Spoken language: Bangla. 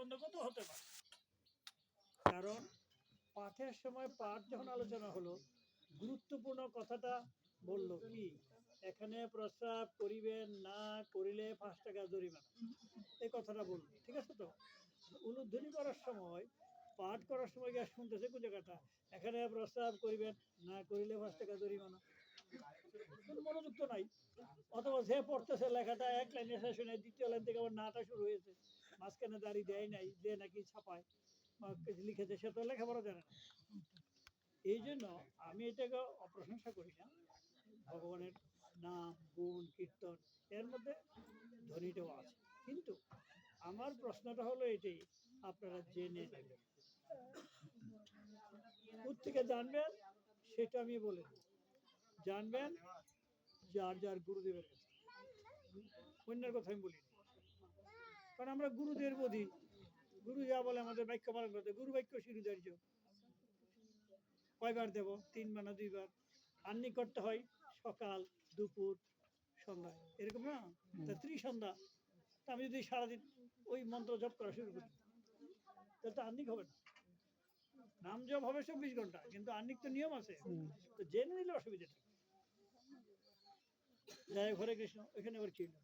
গুণগত হতে পারে। কারণ পাঠের সময় পাঠ যখন আলোচনা হলো, গুরুত্বপূর্ণ কথাটা বলল কি, এখানে প্রস্রাব করিবেন না করিলে 5 টাকা জরিমানা, এই কথাটা বলল, ঠিক আছে? তো উলুধ্বনি করার সময়, পাঠ করার সময় গিয়ে শুনতেছে কোন জায়গাটা, এখানে প্রস্রাব করিবেন না করিলে 5 টাকা জরিমানা, কোনো মনোযোগ তো নাই। অথবা যে পড়তেছে লেখাটা এক লাইনে শেষ হয় নাই, দ্বিতীয় লাইন থেকে আবার নাটা শুরু হয়েছে, মাঝখানে দাঁড়িয়ে দেয় নাই, যে নাকি ছাপায় বা লিখেছে সে তো লেখাপড়া জানে না। এই জন্য আমি এটাকে অপ্রশংসা করি না। ভগবানের নাম গুণ কীর্তন এর মধ্যে ধ্বনিটাও আছে, কিন্তু আমার প্রশ্নটা হলো এটাই, আপনারা জেনে নেবেন, কোথেকে জানবেন সেটা আমি বলে দেব। জানবেন যার যার গুরুদেবের কাছে, অন্যের কথা আমি বলি না। কারণ আমরা গুরুদের বোধি, গুরু যা বলে আমাদের বাক্য পালন করতে, গুরু বাক্য শিরোধার্য। কয়বার দেব? 3 বার না 2 বার। আহ্নিক করতে হয় সকাল, দুপুর, সন্ধ্যা, এরকম না? তা ত্রিসন্ধ্যা, তা আমি যদি সারাদিন ওই মন্ত্র জপ করা শুরু করি, তাহলে তো আহ্নিক হবে না। নাম জপ হবে 24 ঘন্টা, কিন্তু আহ্নিক তো নিয়ম আছে, তো জেনে নিলে অসুবিধা নেই। যাই হোক, হরে কৃষ্ণ। এখানে আবার কি হলো?